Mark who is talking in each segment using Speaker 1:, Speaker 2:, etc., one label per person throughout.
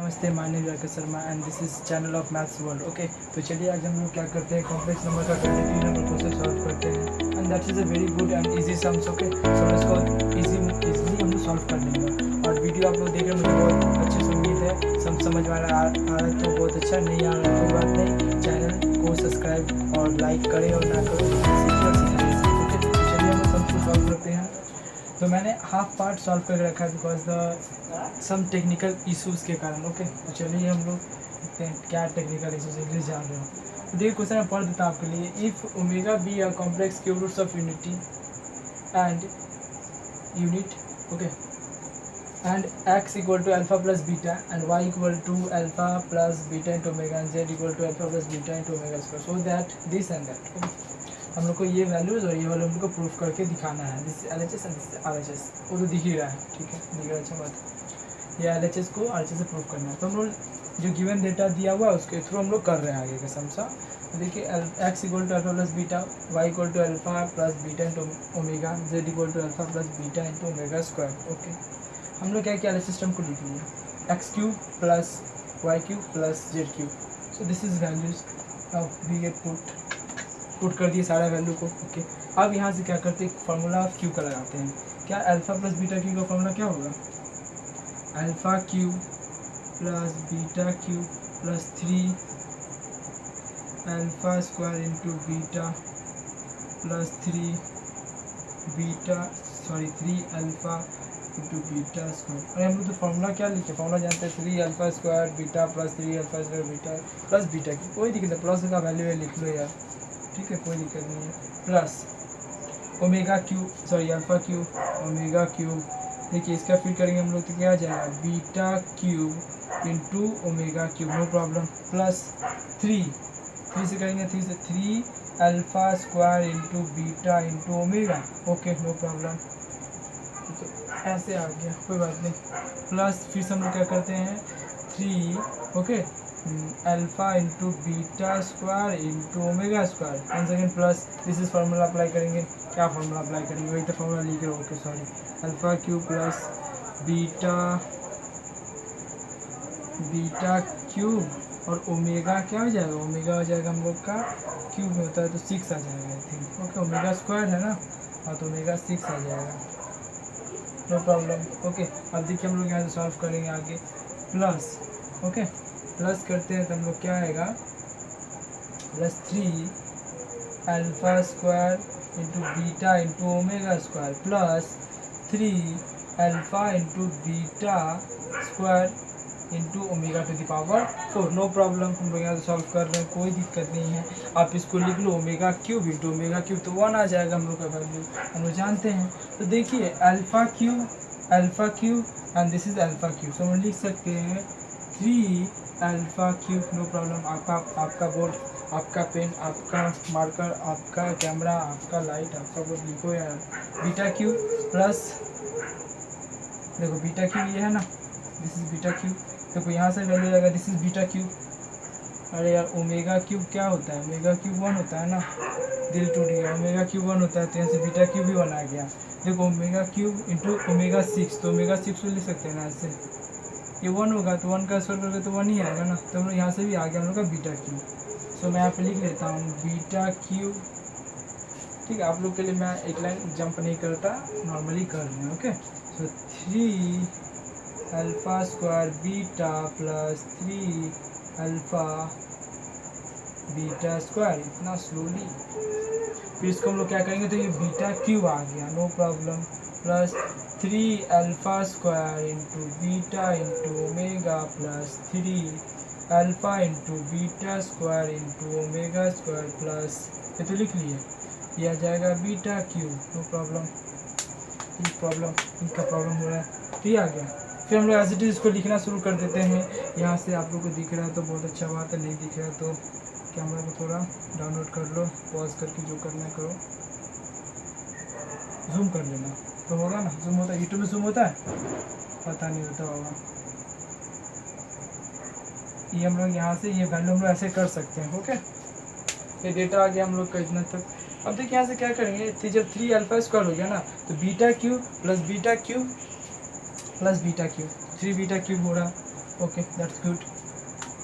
Speaker 1: नमस्ते, my name Rakesh Sharma and this is channel of maths world. Okay, तो चलिए आज हम लोग क्या करते हैं, कॉम्प्लेक्स नंबर का 23 नंबर क्वेश्चन सॉल्व करते हैं and that is a very good and easy sums. Okay, so इसको इजीली हम लोग सॉल्व कर लेंगे। और वीडियो आप लोग देख रहे हैं, मुझे बहुत अच्छे से उम्मीद है सब समझ में आ रहा है तो बहुत अच्छा, नहीं आ रहा है कोई बात नहीं, चैनल को सब्सक्राइब और लाइक करें और ना करो, सीखिए और सीखिए। ओके, तो चलिए हम लोग सबको सॉल्व करते हैं। तो मैंने हाफ पार्ट सॉल्व करके रखा है because the some technical issues के कारण। ओके, तो चलिए हम लोग देखते हैं क्या टेक्निकल इश्यूज इंग्लिश जान रहे हो। तो देखिए क्वेश्चन मैं पढ़ देता हूँ आपके लिए। If omega be a complex cube roots of unity and unit, okay, and x equal to alpha plus beta and y equal to alpha plus beta into omega and z equal to alpha plus beta into omega square, so that this and that, okay? हम लोग को ये values और ये वाले हम लोग को प्रूफ करके दिखाना है। This LHS and this RHS, वो तो दिख ही रहा है, ठीक है, दिख रहा है, अच्छा बात। ये LHS को RHS से प्रूफ करना है। तो हम लोग जो गिवन डेटा दिया हुआ है उसके थ्रू हम लोग कर रहे हैं आगे का समझा। तो देखिए x equal to alpha plus beta, y equal to alpha plus beta into omega, z equal to alpha plus beta into omega square. Okay, हम लोग क्या किया, सिस्टम को लिख लिया, x cube plus y cube plus z cube. So this is values of we get put कर दिए सारा वैल्यू को। ओके, अब यहाँ से क्या करते हैं, फार्मूला ऑफ क्यू का लगाते हैं। क्या अल्फा प्लस बीटा क्यू का फार्मूला क्या होगा, alpha cube plus beta cube plus 3 alpha square into beta plus 3 alpha into beta square. अरे हम लोग तो फार्मूला क्या लिखे, फार्मूला जानते हैं, 3 alpha square beta plus 3 alpha square beta plus beta की कोई दिक्कत नहीं, प्लस का वैल्यू है लिख लो यार, ठीक है, कोई दिक्कत नहीं है। Plus omega cube, sorry alpha cube omega cube, देखिए इसका फिर करेंगे हम लोग तो क्या आ जाएगा, beta cube into omega cube, no problem, plus 3 से करेंगे, 3 से 3 alpha square into beta into omega, okay no problem, ठीक है, ऐसे आ गया, कोई बात नहीं। प्लस फिर से हम लोग क्या करते हैं, 3 okay alpha into beta square into omega square, one second, plus this is formula apply करेंगे। क्या फार्मूला अप्लाई करेंगे, वही तो फार्मूला लिख रहे हो, okay sorry, alpha Q plus beta cube और ओमेगा क्या हो जाएगा, ओमेगा हो जाएगा हम लोग का क्यूब में होता है तो 6 आ जाएगा I think. Okay, omega square है ना, हाँ तो ओमेगा 6 आ जाएगा, नो प्रॉब्लम। ओके, अब देखिए हम लोग यहाँ से सॉल्व करेंगे आगे, प्लस ओके प्लस करते हैं तो हम लोग क्या आएगा, plus 3 alpha square into beta into omega square plus 3 alpha into beta square into omega to the power 4, no problem. हम लोग यहाँ से सॉल्व कर रहे हैं, कोई दिक्कत नहीं है, आप इसको लिख लो omega cube into omega cube, तो 1 आ जाएगा हम लोग का वैल्यू, हम लोग जानते हैं। तो देखिए alpha cube and this is alpha cube, तो हम लिख सकते हैं 3 अल्फा क्यूब, नो प्रॉब्लम। आपका बोर्ड, आपका पेन, आपका मार्कर, आपका कैमरा, आपका लाइट, आपका बोर्ड, लिखो यार, बीटा क्यूब प्लस, देखो बीटा क्यूब ये है ना, दिस इज बीटा क्यूब, देखो यहाँ से वैल्यू आएगा, दिस इज बीटा क्यूब। अरे यार ओमेगा क्यूब क्या होता है, ओमेगा क्यूब 1 होता है ना, दिल टूट गया, ओमेगा क्यूब 1 होता है, तो यहाँ से बीटा क्यूब भी 1 आ गया। देखो ओमेगा क्यूब इंटू ओमेगा 6, तो ओमेगा 6 को लिख सकते हैं ना ऐसे, ये 1 होगा तो 1 का स्क्वायर करके तो 1 ही आएगा ना, तो हम लोग यहाँ से भी आ गया हम लोग का बीटा क्यूब। सो मैं यहाँ पे लिख लेता हूँ बीटा क्यूब, ठीक है, आप लोग के लिए मैं एक लाइन जंप नहीं करता, नॉर्मली कर रहे हैं। ओके, सो 3 alpha square beta plus 3 alpha beta square, इतना स्लोली, फिर इसको हम लोग क्या करेंगे, तो ये बीटा क्यूब आ गया, no problem, plus 3 alpha square into beta into omega plus 3 alpha into beta square into omega square plus, ये तो लिख लिए, ये आ जाएगा बीटा क्यूब, नो प्रॉब्लम। इनका प्रॉब्लम हो रहा है, ठीक आ गया। फिर हम लोग एज इट इज इसको लिखना शुरू कर देते हैं। यहाँ से आप लोग को दिख रहा है तो बहुत अच्छा बात है, नहीं दिख रहा है तो कैमरा को थोड़ा डाउनलोड कर लो, पॉज करके जो करना है करो, जूम कर लेना तो होगा ना, जूम होता है, यूट्यूब में जूम होता है, पता नहीं होता होगा। ये हम लोग यहाँ से ये वैल्यू हम लोग ऐसे कर सकते हैं। ओके, ये डेटा आ गया हम लोग का इतना तक। अब देखिए यहाँ से क्या करेंगे, जब 3 अल्फा स्क्वायर हो गया ना, तो beta cube plus beta cube plus beta cube, 3 beta cube हो रहा, ओके दैट्स गुड।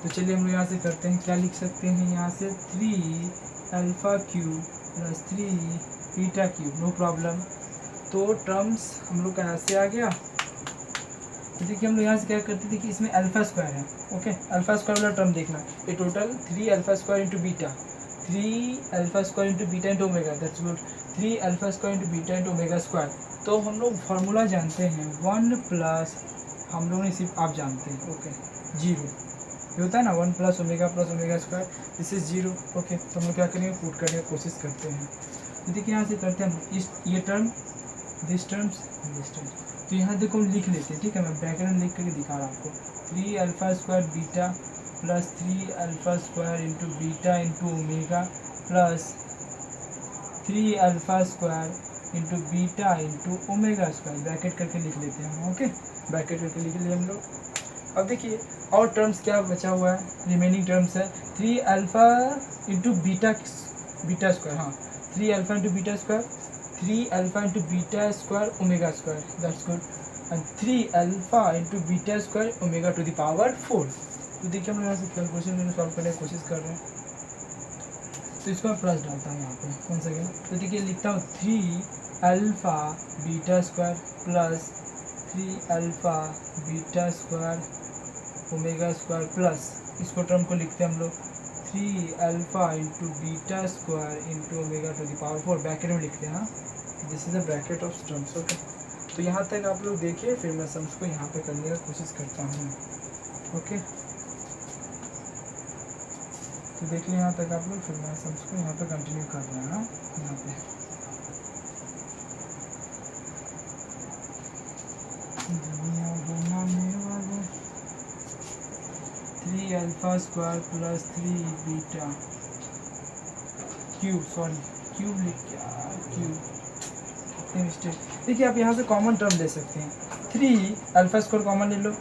Speaker 1: तो चलिए हम लोग यहाँ से करते हैं, क्या लिख सकते हैं यहाँ से 3 alpha cube plus 3 beta cube, no problem. तो टर्म्स हम लोग का यहाँ से आ गया। तो देखिए हम लोग यहाँ से क्या करते थे कि इसमें अल्फ़ा स्क्वायर है, ओके अल्फ़ा स्क्वायर वाला टर्म देखना, ये total 3 alpha square into beta, 3 alpha square into beta into omega, that's good, 3 alpha square into beta into omega square. तो हम लोग फार्मूला जानते हैं 1 प्लस, हम लोग ने सिर्फ आप जानते हैं, ओके 0 ये होता है ना 1 plus omega square, this is 0, okay. तो हम लोग क्या करेंगे, पुट करने की कोशिश करते हैं। तो देखिए यहाँ से करते हैं इस ये टर्म, दिस टर्म्स, तो यहाँ देखो हम लिख लेते हैं, ठीक है, मैं ब्रैकेट में लिख करके दिखा रहा हूँ आपको, 3 alpha square beta plus 3 alpha square into beta into omega plus 3 alpha square into beta into omega square, bracket करके लिख लेते हैं हम, ओके ब्रैकेट करके लिख लिए हम लोग। अब देखिए और टर्म्स क्या बचा हुआ है, रिमेनिंग टर्म्स है 3 अल्फ़ा इंटू बीटा स्क्वायर, हाँ 3 alpha into beta square, 3 alpha into beta square omega square, that's good, and 3 alpha into beta square omega to the power 4। तो देखिए हम लोग यहाँ से कैलकुलेशन में सॉल्व करने की कोशिश कर रहे हैं, तो इसको मैं प्लस डालता हूँ यहाँ पे वन सेकेंड। तो देखिए लिखता हूँ 3 alpha beta square plus 3 alpha beta square omega square plus, इसको टर्म को लिखते हैं हम लोग 3 alpha into beta square into omega to the power 4, bracket में लिखते हैं, हाँ this is the bracket of terms, okay. तो यहाँ तक आप लोग देखिए, फिर मैं सम्स को यहाँ पे करने की कोशिश करता हूँ, ओके। तो देखिए यहाँ तक आप लोग, फिर मैं सम्स को यहाँ पे कंटिन्यू कर रहा हूँ, यहाँ पे दुनिया बनाने वाले 3 alpha square plus 3 beta cube, sorry cube लिख क्या क्यूब, मिस्टेक। देखिए आप यहाँ से कॉमन टर्म ले सकते हैं, 3 अल्फ़ा स्क्वायर कॉमन ले लो,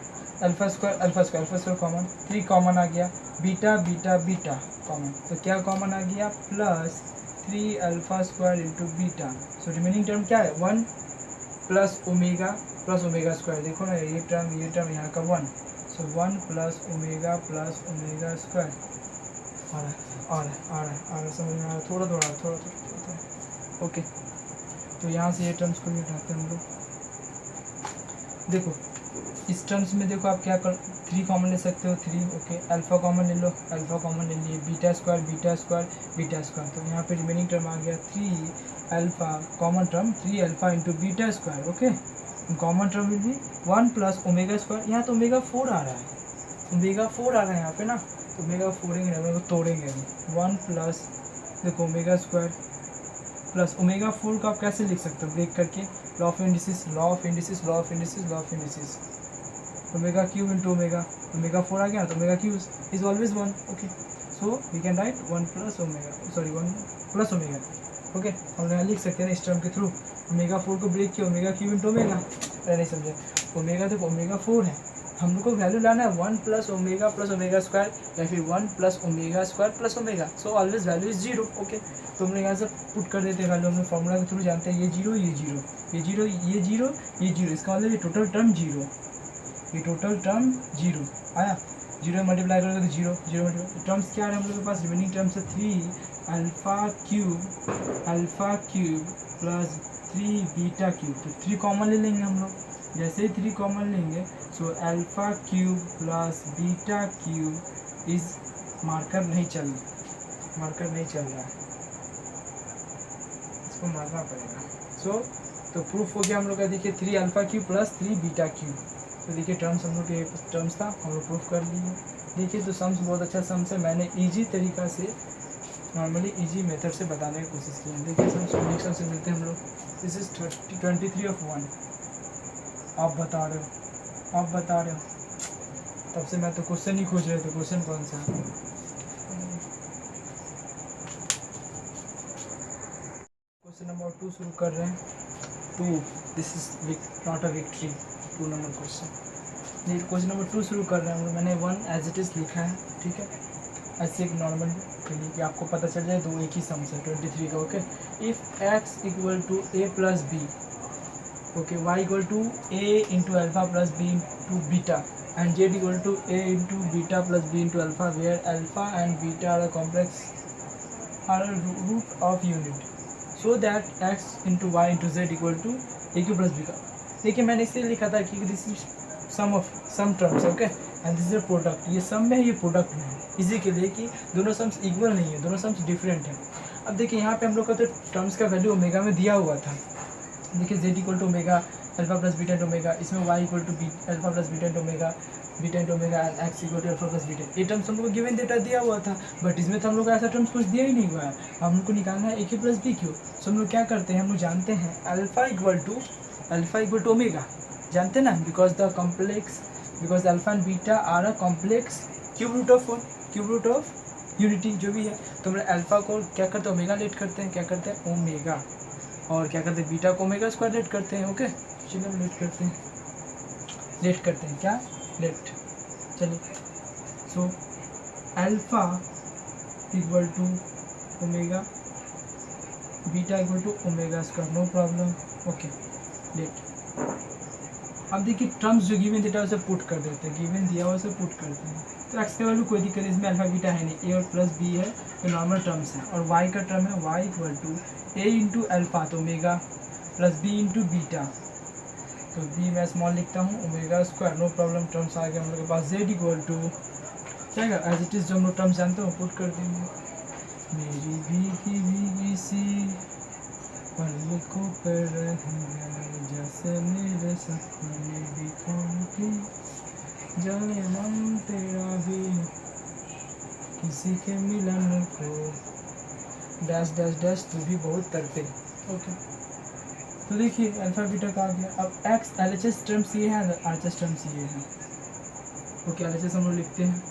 Speaker 1: अल्फ़ा स्क्वायर कॉमन, 3 कॉमन आ गया, बीटा बीटा बीटा कॉमन, तो क्या कॉमन आ गया plus 3 alpha square into beta, so remaining term क्या है 1 प्लस ओमेगा स्क्वायर, देखो ना ये टर्म यहाँ का 1, सो 1 प्लस ओमेगा स्क्वायर, आ रहा है समझ में आ रहा है, थोड़ा, ओके। तो यहाँ से ये टर्म्स को भी उठाते हैं हम लोग, देखो इस टर्म्स में देखो आप क्या कर 3 कॉमन ले सकते हो, 3, ओके अल्फ़ा कॉमन ले लो, अल्फ़ा कॉमन ले लिए, बीटा स्क्वायर, तो यहाँ पे रिमेनिंग टर्म आ गया 3 alpha, common term 3 alpha into beta square, okay, common term will be 1 plus omega square, यहाँ तो ओमेगा 4 आ रहा है, यहाँ पे ना, तो ओमेगा 4 तोड़ेंगे अभी, 1 प्लस देखो ओमेगा स्क्वायर प्लस ओमेगा 4 को आप कैसे लिख सकते हो, ब्रेक करके law of indices, omega cube into omega 4 आ गया, तो omega cube is always 1, okay, so we can write 1 plus omega, okay. हम यहाँ लिख सकते हैं इस टर्म के थ्रू, ओमेगा 4 को ब्रेक किया, ओमेगा क्यूब इंटू ओमेगा, नहीं समझे, ओमेगा तो ओमेगा 4 है, हम लोग को वैल्यू लाना है 1 प्लस ओमेगा स्क्वायर, या फिर 1 plus omega square plus omega, so always value is 0, okay. तो हम लोग यहाँ से पुट कर देते हैं वैल्यू, हम लोग फॉर्मूला के थ्रू जानते हैं, ये जीरो, इसका मतलब ये टोटल टर्म जीरो आया, 0 मल्टीप्लाई करोगे तो 0 मल्टीप्लाई, टर्म्स क्या है हम लोग के पास, रिमेनिंग टर्म्स है 3 alpha cube plus 3 beta cube, तो 3 कॉमन ले लेंगे हम लोग, जैसे ही 3 कॉमन लेंगे, सो alpha cube plus beta cube is marker नहीं चल रहा है, इसको मारना पड़ेगा, तो प्रूफ हो गया हम लोग का, देखिए 3 alpha cube plus 3 beta cube, तो देखिए टर्म्स हम लोग के टर्म्स था, हम लोग प्रूफ कर लिए। देखिए तो सम्स बहुत अच्छा सम्स है, मैंने इजी तरीका से, नॉर्मली इजी मेथड से बताने की कोशिश की है। देखिए सम्स नेक्स्ट सम से मिलते हैं हम लोग, दिस इज 23 ऑफ 1, आप बता रहे हो, तब से मैं तो क्वेश्चन ही खोज रहे थे, क्वेश्चन कौन सा है, क्वेश्चन नंबर 2 शुरू कर रहे हैं, 2, this is not a victory, 2 number question, question number 2 शुरू कर रहे हैं हम लोग, मैंने 1 एज इट इज़ लिखा है, ठीक है, ऐसे एक नॉर्मल के लिए कि आपको पता चल जाए, 2 एक ही सम्स है 23 का, okay. If x equal to a plus b, okay, y equal to a into alpha plus b into beta, and z equal to a into beta plus b into alpha, where alpha and beta are a complex are a root of unit, so that x into y into z equal to a cube plus b का। देखिए मैंने इसलिए लिखा था कि this is sum of some terms, okay, and this is product, ये sum में है, ये प्रोडक्ट में है, इसी के लिए कि दोनों सम्स इक्वल नहीं है, दोनों सम्स डिफरेंट है। अब देखिए यहाँ पे हम लोग का तो टर्म्स का वैल्यू ओमेगा में दिया हुआ था। देखिए z equal to omega alpha plus beta into omega, इसमें y equal to b alpha plus beta into omega, beta into omega, and x equal to alpha plus beta. ये terms हम लोग को गिवन डेटा दिया हुआ था, but इसमें तो हम लोग को ऐसा टर्म्स कुछ दिया ही नहीं हुआ है। हम लोग को निकालना है ए क्यू प्लस बी क्यू। सो हम लोग क्या करते हैं, हम लोग जानते हैं अल्फा इक्वल टू ओमेगा, जानते हैं ना, because the complex, because alpha and beta are a complex cube root of unity जो भी है। तो हम अल्फा को क्या करते हैं, ओमेगा लेट करते हैं, क्या करते हैं ओमेगा, और क्या करते हैं बीटा को ओमेगा स्क्वायर लेट करते हैं। ओके चलिए हम लेट करते हैं क्या लेट, चलिए। So alpha equal to omega, beta equal to omega square, no problem, okay let. अब देखिए टर्म्स जो गिवन डेटा उसे पुट कर देते हैं, गिवन दिया हुआ उसे पुट करते हैं। तो एक्स का वैल्यू कोई दिक्कत नहीं, इसमें अल्फा बीटा है नहीं, ए और प्लस बी है तो नॉर्मल टर्म्स है, और वाई का टर्म है Y equal to A into alpha तो omega plus B into beta, तो बी मैं स्मॉल लिखता हूँ, omega square, no problem. Terms आ गए हम लोग के पास, जेड इक्वल टू जाएगा एज इट इज़, जो हम लोग टर्म्स जानते हो पुट कर देंगे। मेरी भीगी सी पलकों पर रह गए जैसे मेरे सपने बिखर के, जाने मन तेरा भी किसी के मिलन को, डैश डैश डैश तू भी बहुत तरते। ओके तो देखिए अल्फा बीटा का आ गया। अब x L H S terms ये है, आर एच एस टर्म्स ये है। ओके एल एच एस हम लोग लिखते हैं,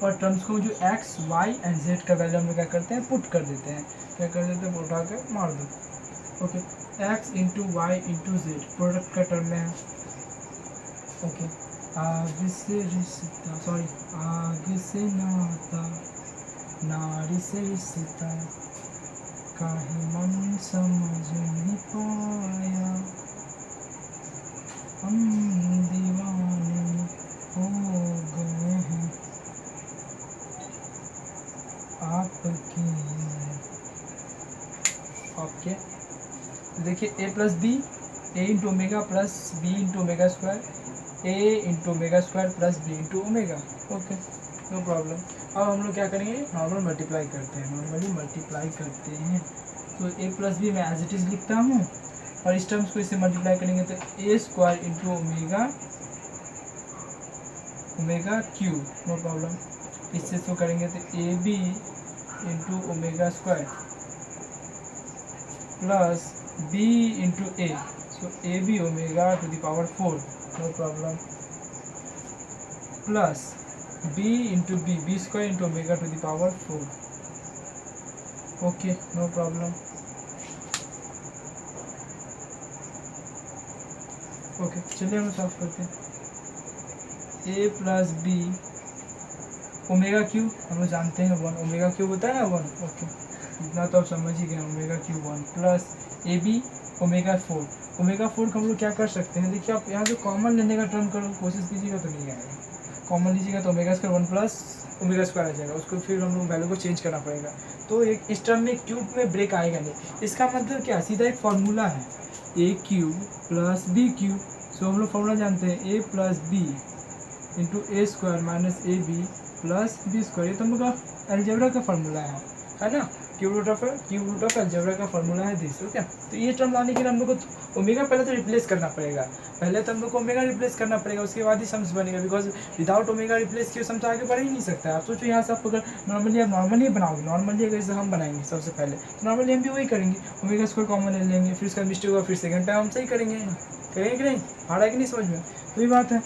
Speaker 1: और टर्म्स को जो एक्स वाई एंड जेड का वैल्यू हम लोग क्या करते हैं, पुट कर देते हैं, क्या कर देते हैं, उठा के मार दो। Okay x into y into z product का टर्म में है। ओके आगे से रिश्ता, सॉरी आगे से नाता, नारी से रिश्ता, काहे मन समझ नहीं पाया, हम दीवाने हो गए हैं आपकी। ओके देखिए A plus B, A into omega plus B into omega square, A into omega square plus B into omega. Okay no problem. अब हम लोग क्या करेंगे, नॉर्मल मल्टीप्लाई करते हैं, नॉर्मली मल्टीप्लाई करते हैं। तो ए प्लस बी मैं एज इट इज़ लिखता हूँ, और इस टर्म्स को इससे मल्टीप्लाई करेंगे तो A square into omega cube, no problem. इससे तो करेंगे तो A B into omega square plus B into A, so A B omega to the power 4, no problem, plus B into B square into omega to the power 4, okay no problem. Okay चलिए हम solve करते हैं। A plus B omega cube हम लोग जानते हैं 1, omega cube होता है ना 1, ओके इतना तो आप समझ ही गए, omega cube 1 plus a B omega 4, omega 4 का हम लोग क्या कर सकते हैं, देखिए आप यहाँ जो कॉमन लेने का टर्म करो कोशिश कीजिएगा तो नहीं आएगा, कॉमन लीजिएगा तो omega square 1 plus omega square आ जाएगा, उसको फिर हम लोग वैल्यू को चेंज करना पड़ेगा, तो एक इस टर्म में क्यूब में ब्रेक आएगा नहीं। इसका मतलब क्या, सीधा एक फार्मूला है A cube plus B cube. So हम लोग फार्मूला जानते हैं A plus B into A square minus A B plus B square, ये तो हम लोग का अलजेब्रा का फार्मूला है ना, क्यूब रूट ऑफ अलजेब्रा का फार्मूला है दिस। ओके तो ये टर्म लाने के लिए हम लोग को ओमेगा पहले तो रिप्लेस करना पड़ेगा, पहले तो हम लोग को ओमेगा रिप्लेस करना पड़ेगा, उसके बाद ही सम्स बनेगा, बिकॉज विदाउट ओमेगा रिप्लेस किए सम्स आगे बढ़ ही नहीं सकता है। आप सोचो यहाँ से आप अगर नॉर्मली बनाओगे, नॉर्मली अगर जैसे हम बनाएंगे सबसे पहले तो नॉर्मली हम भी वही करेंगे, ओमेगा स्क्वायर कॉमन ले लेंगे, फिर उसका मिस्टेक होगा, फिर सेकंड टाइम हम सही करेंगे कि नहीं, आ रहा है कि नहीं समझ में, वही बात है।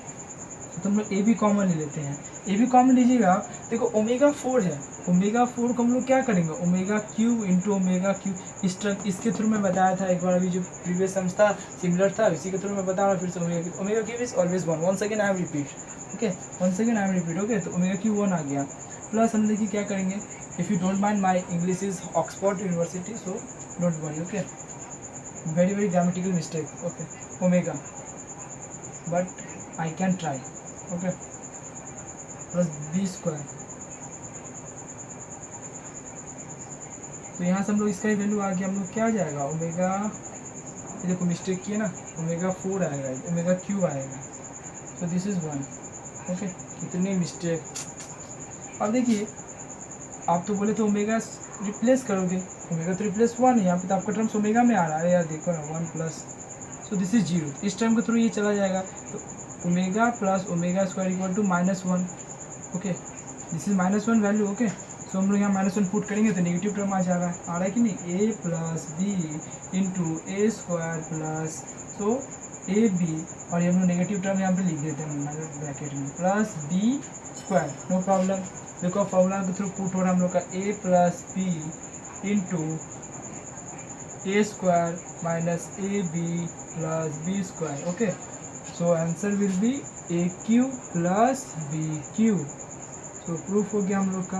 Speaker 1: तो हम लोग ए भी कॉमन ले लेते हैं, ए भी कॉमन लीजिएगा, देखो ओमेगा 4 है, ओमेगा 4 को हम लोग क्या करेंगे, omega cube into omega Q, इस टर्म इसके थ्रू में बताया था एक बार, अभी जो प्रीवियस सम्स था सिमिलर था, इसी के थ्रू में बता रहा हूँ फिर से, omega cube is always 1, once again I am repeat, okay once again I am repeat, okay तो ओमेगा क्यू 1 आ गया, प्लस हम देखिए क्या करेंगे, if you don't mind my English is Oxford University, so don't worry, okay very grammatical mistake, okay omega, but I can try, okay plus B square. तो यहाँ से हम लोग इसका ही वैल्यू आ गया, हम लोग क्या आ जाएगा ओमेगा, ये देखो मिस्टेक किए ना, ओमेगा 4 आएगा, ओमेगा क्यूब आएगा। So this is 1। ओके, कितनी मिस्टेक। अब देखिए आप तो बोले तो ओमेगा रिप्लेस करोगे, ओमेगा तो रिप्लेस 1 है, यहाँ पे तो आपका टर्म्स ओमेगा में आ रहा है यार, देखो ना 1 प्लस, सो दिस इज 0। इस टर्म के थ्रू ये चला जाएगा, तो omega plus omega square equal to -1। Okay, this is -1 value. Okay, so हम लोग यहाँ -1 पुट करेंगे तो नेगेटिव टर्म आ रहा है कि नहीं, a plus B into A square plus, so A b, और ये हम लोग नेगेटिव टर्म यहाँ पे लिख देते हैं ब्रैकेट में, plus B square, no problem. देखो फॉर्मूला के थ्रू पुट हो रहा है हम लोग का a plus B into A square minus A B plus B square. Okay, so answer will be a cube plus b cube. So proof हो गया हम लोग का।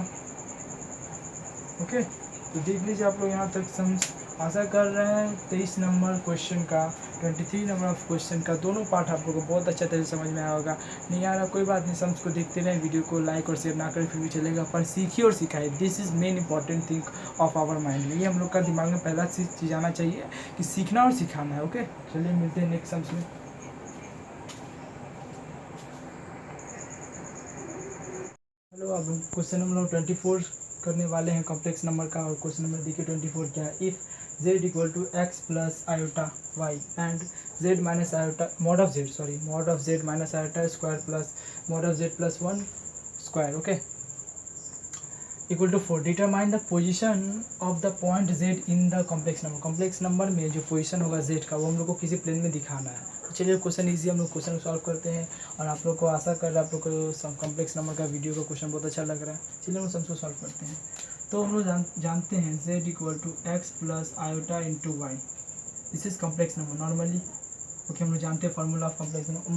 Speaker 1: ओके, तो देख लीजिए आप लोग यहाँ तक समझ, आशा कर रहे हैं 23 नंबर क्वेश्चन का, 23 नंबर ऑफ क्वेश्चन का दोनों पार्ट आप लोगों को बहुत अच्छा तरह से समझ में आया होगा। नहीं आ रहा कोई बात नहीं, समझ को देखते रहें, वीडियो को लाइक और शेयर ना करें फिर भी चलेगा, पर सीखिए और सिखाइए। This is main important thing of our mind. ये हम लोग का दिमाग में पहला चीज़ आना चाहिए कि सीखना और सिखाना है। ओके, चलिए मिलते हैं नेक्स्ट सम्स में। हेलो, अब क्वेश्चन नंबर 24 करने वाले हैं कॉम्प्लेक्स नंबर का, और क्वेश्चन नंबर देखिए 24 क्या है। If z equal to x plus iota y and z minus iota mod of z minus iota square plus mod of z plus 1 square, okay, equal to 4, determine the position of the point z in the complex number. Complex number में जो position होगा z का वो हम लोग को किसी plane में दिखाना है। तो चलिए क्वेश्चन इजी, हम लोग क्वेश्चन सॉल्व करते हैं, और आप लोग को आशा कर रहा है आप लोग को कॉम्प्लेक्स नंबर का वीडियो का क्वेश्चन बहुत अच्छा लग रहा है। चलिए हम सबको सॉल्व करते हैं। तो हम लोग जानते हैं z equal to x plus iota into y, this is complex number normally. Okay, हम लोग जानते हैं formula of complex number.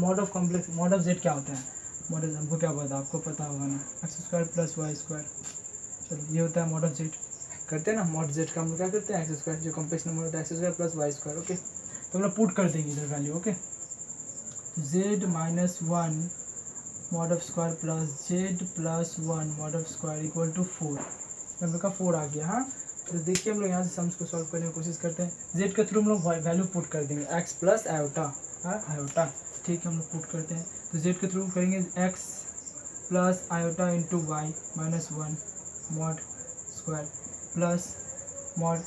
Speaker 1: Mod of z क्या होता है, मॉड हमको क्या पता, आपको पता होगा ना, x square plus Y square. चलो ये होता है मॉड ऑफ z, करते हैं ना मॉड z का हम लोग क्या करते हैं, एक्स स्क्वायर, जो कॉम्प्लेक्स नंबर होता है x square plus Y square. Okay, तो हम लोग पुट कर देंगे इधर value. Okay, z minus 1 mod of square plus z plus 1 mod of square equal to 4, हम लोग का 4 आ गया। हाँ, तो देखिए हम लोग यहाँ से सम्स को सॉल्व करने की कोशिश करते हैं। z के थ्रू हम लोग वैल्यू पुट कर देंगे, x प्लस आयोटा, आयोटा, ठीक है, हम लोग पुट करते हैं। तो z के थ्रू करेंगे x plus iota into y minus 1 mod square plus mod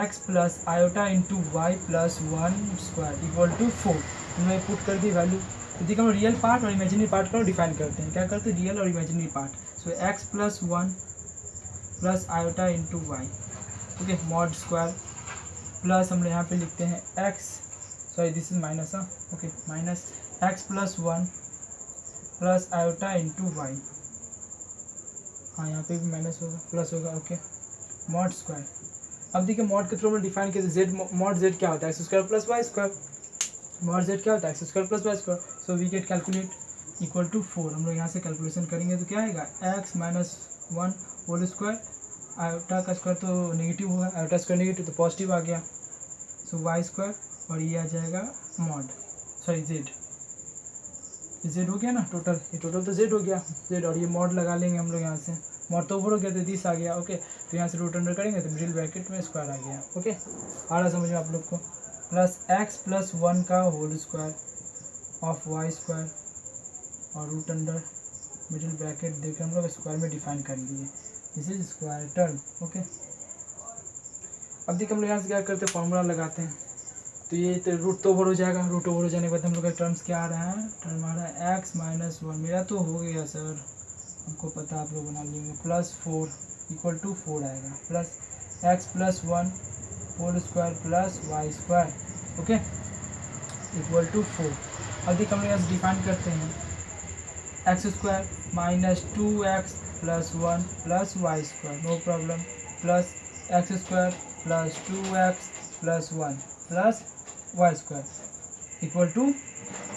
Speaker 1: x plus iota into y plus 1 square equal to 4, हमने पुट कर दी वैल्यू। तो देखिए हम रियल पार्ट और इमेजिनरी पार्ट को डिफाइन करते हैं, क्या करते हैं, रियल और imaginary part. So x plus 1 plus iota into y, okay, mod square plus हम लोग यहाँ पे लिखते हैं x, sorry this is minus, okay, minus x plus 1 plus iota into y, हाँ यहाँ पे भी माइनस होगा प्लस होगा, ओके, मॉड स्क्वायर। अब देखिए मॉड के थ्रू हम डिफाइन किया जेड, मॉड जेड क्या होता है, x square plus Y square, mod z क्या होता है, x square plus Y square. So we get calculate equal to 4, हम लोग यहाँ से कैलकुलेशन करेंगे तो क्या आएगा, x minus 1 whole square, iota का स्क्वायर तो नेगेटिव होगा, आयोटा स्क्वायर नेगेटिव तो पॉजिटिव आ गया, सो वाई स्क्वायर, और ये आ जाएगा मॉड, सॉरी जेड हो गया ना टोटल, ये टोटल तो जेड हो गया जेड, और ये मॉड लगा लेंगे हम लोग यहाँ से, मॉड तो ओवर हो गया तो 30 आ गया, ओके, तो यहाँ से रूट अंडर करेंगे तो मिडिल ब्रैकेट में स्क्वायर आ गया, ओके, आ रहा समझ में आप लोग को, प्लस एक्स प्लस 1 का whole square of y square और रूट अंडर मिडिल ब्रैकेट देकर हम लोग स्क्वायर में डिफाइन कर लिए, this is square term, okay. अब देखिए हम लोग यहाँ से क्या करते हैं, फॉर्मूला लगाते हैं, तो ये तो रूट तो ओवर हो जाएगा, रूट ओवर हो जाने के बाद हम लोग का टर्म्स क्या आ रहा है, टर्म आ रहा है एक्स माइनस 1, मेरा तो हो गया सर, हमको पता आप लोग बना लेंगे, प्लस 4 इक्वल टू 4 आएगा, plus x plus 1 whole square plus Y square, okay, equal to 4। अब देखिए हम लोग यहाँ से डिफाइन करते हैं, x square minus 2x plus 1 plus Y square, no problem, plus x square plus 2x plus 1 plus Y square equal to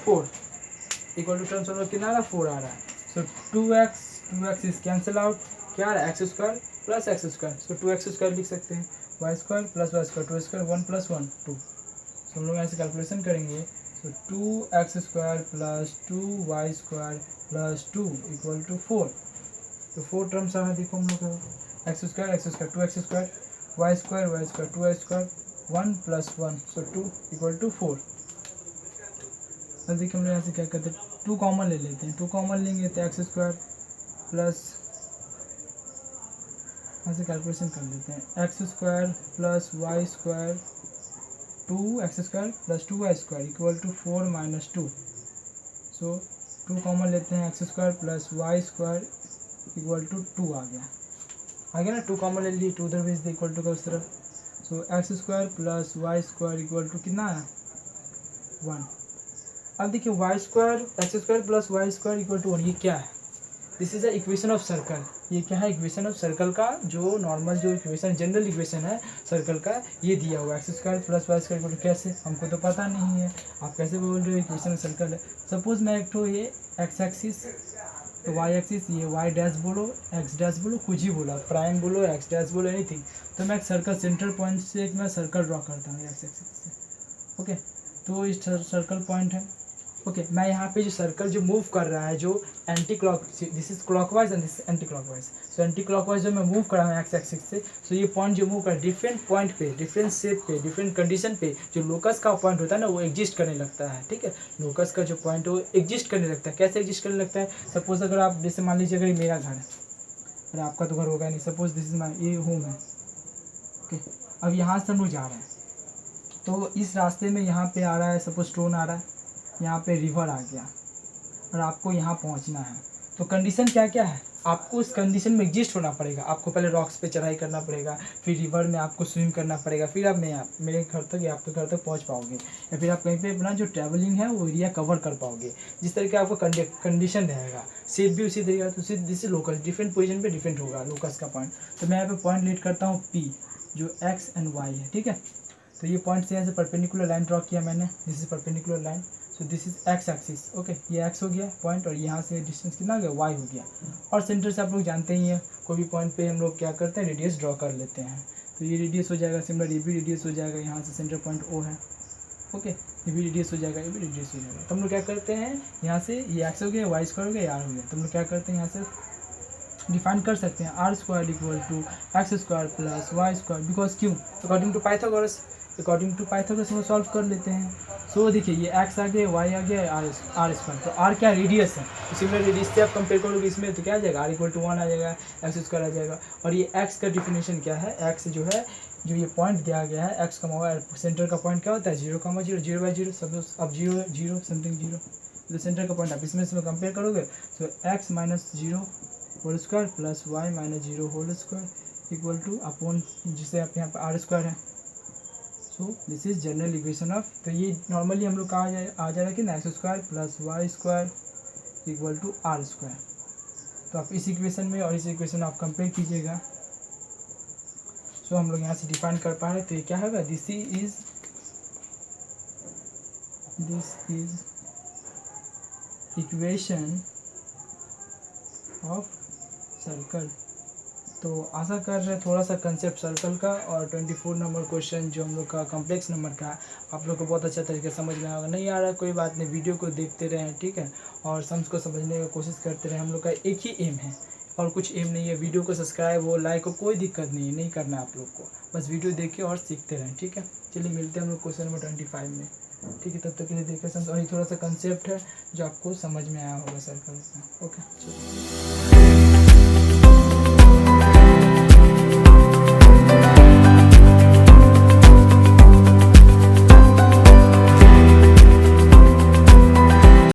Speaker 1: 4, equal to terms हम लोग कितना आ रहा है, 4 आ रहा है, सो 2x इज कैंसिल आउट, क्या आ रहा है, x square plus x square, so 2x square लिख सकते हैं, Y square plus Y square, 2 square 1 plus 1 2, so हम लोग यहाँ से कैलकुलेशन करेंगे, तो 2x square plus 2y square plus 2 equal to 4। तो 4 टर्म्स आ रहा है, देखो हम लोग x square 2x square y square 2y square 1 plus 1 so 2 equal to 4। अब देखिए हम लोग यहाँ से क्या करते हैं, 2 कॉमन ले लेते हैं। 2 कॉमन लेंगे तो एक्स स्क्वायर प्लस, यहाँ से कैलकुलेशन कर लेते हैं, x square plus Y square 2x square plus 2y square equal to 4 minus 2। So 2 common लेते हैं, x square plus Y square equal to 2 आ गया ना, 2 कॉमन ले लिए, 2 उधर भेज दे इक्वल टू का उस तरफ। So X square plus Y square equal to कितना आया 1। अब देखिए Y square X square plus Y square equal to 1, ये क्या है, this is a equation of circle. ये क्या है, इक्वेशन ऑफ सर्कल का जो नॉर्मल जो इक्वेशन जनरल इक्वेशन है सर्कल का, ये दिया हुआ है x square plus Y square equal to, कैसे हमको तो पता नहीं है, आप कैसे बोल रहे हो इक्वेशन ऑफ सर्कल है। सपोज मैं एक तो ये एक्स एक्सिस तो वाई एक्सिस, ये वाई डैश बोलो एक्स डैश बोलो कुछ ही बोला, प्राइम बोलो एक्स डैश बोलो एनीथिंग, तो मैं एक सर्कल सेंटर पॉइंट से एक मैं सर्कल ड्रॉ करता हूँ एक्स एक्सिस से। ओके, तो इस सर्कल पॉइंट है। ओके, मैं यहाँ पे जो सर्कल जो मूव कर रहा है जो anti clock, this is clockwise and this anti clockwise, so anti clockwise जो मैं मूव कर रहा हूँ एक्स एक्सिस से, सो ये पॉइंट जो मूव कर डिफरेंट पॉइंट पे, डिफरेंट शेप पे, डिफरेंट कंडीशन पे, जो लोकस का पॉइंट होता है ना वो एग्जिस्ट करने लगता है। ठीक है, लोकस का जो पॉइंट है वो एग्जिस्ट करने लगता है। कैसे एग्जिस्ट करने लगता है, सपोज अगर आप जैसे मान लीजिए अगर ये मेरा घर है, अरे आपका तो घर होगा नहीं, सपोज दिस इज माई, ये होम है। ओके, अब यहाँ से हम लोग जा रहे हैं, तो इस रास्ते में यहाँ पे आ रहा है, सपोज स्टोन आ रहा है, यहाँ पे रिवर आ गया और आपको यहाँ पहुँचना है, तो कंडीशन क्या क्या है, आपको उस कंडीशन में एग्जिस्ट होना पड़ेगा। आपको पहले रॉक्स पे चढ़ाई करना पड़ेगा, फिर रिवर में आपको स्विम करना पड़ेगा, फिर आप मेरे घर तक या आपके घर तक पहुँच पाओगे, या फिर आप कहीं पे अपना जो ट्रैवलिंग है वो एरिया कवर कर पाओगे। जिस तरीके आपको कंडीशन रहेगा, शेप भी उसी तरीके, तो दिस लोकस डिफरेंट पोजीशन पे डिफरेंट होगा लोकस का पॉइंट। तो मैं यहाँ पे पॉइंट लेट करता हूँ P, जो एक्स एंड वाई है। ठीक है, तो ये पॉइंट से यहाँ से परपेंडिकुलर लाइन ड्रॉ किया मैंने, this is perpendicular line, so this is x axis. Okay, ये एक्स हो गया पॉइंट और यहाँ से डिस्टेंस कितना हो गया वाई हो गया। और सेंटर से आप लोग जानते ही हैं, कोई भी पॉइंट पे हम लोग क्या करते हैं रेडियस ड्रॉ कर लेते हैं, तो ये रेडियस हो जाएगा, सिमिलर ये भी रेडियस हो जाएगा, यहाँ से सेंटर पॉइंट O है। ओके, ये भी रेडियस हो जाएगा, ये भी रेडियस हो जाएगा। तो हम लोग क्या करते हैं, यहाँ से ये एक्स हो गया, वाई स्क्वायर हो गया, आर हो गया, तो हम लोग क्या करते हैं यहाँ से डिफाइन कर सकते हैं R square equal to X square plus Y square, because क्यों, according to Pythagoras, according to Pythagoras हम सॉल्व कर लेते हैं। सो देखिए ये एक्स आ गया, वाई आ गया, आर स्क्वायर, तो आर क्या रेडियस है, तो सिमिलर रेडियस से आप कंपेयर करोगे इसमें तो क्या आ जाएगा, आर इक्वल टू 1 आ जाएगा, एक्स स्क्वायर आ जाएगा। और ये एक्स का डिफिनेशन क्या है, एक्स जो है जो ये पॉइंट दिया गया है एक्स का सेंटर का पॉइंट क्या होता है 0, 0, 0 बाई 0, सब अब 0 0 समथिंग 0, तो सेंटर का पॉइंट आप इसमें कंपेयर करोगे, तो x minus 0 whole square plus y minus 0 whole square equal to upon, जिसे आप यहाँ पर आर स्क्वायर है। So this is general equation of, तो ये नॉर्मली हम लोग का आ जाएगा कि ना x square plus Y square equal to r square. तो आप इस इक्वेशन में और इस इक्वेशन में आप कंपेयर कीजिएगा। सो हम लोग यहाँ से डिफाइन कर पा रहे हैं, तो ये क्या होगा, this is equation of circle. तो आशा कर रहे हैं थोड़ा सा कंसेप्ट सर्कल का और 24 नंबर क्वेश्चन जो हम लोग का कॉम्प्लेक्स नंबर का आप लोग को बहुत अच्छा तरीके से समझ में आएगा। नहीं आ रहा कोई बात नहीं, वीडियो को देखते रहें, ठीक है, और सम्स को समझने की कोशिश करते रहें। हम लोग का एक ही एम है और कुछ एम नहीं है, वीडियो को सब्सक्राइब हो लाइक हो कोई दिक्कत नहीं करना है आप लोग को, बस वीडियो देखिए और सीखते रहें। ठीक है, चलिए मिलते हैं हम लोग क्वेश्चन नंबर 25 में। ठीक है, तब तक के लिए देखिए समझ, और थोड़ा सा कंसेप्ट है जो आपको समझ में आया होगा सर्कल का। ओके, चलिए।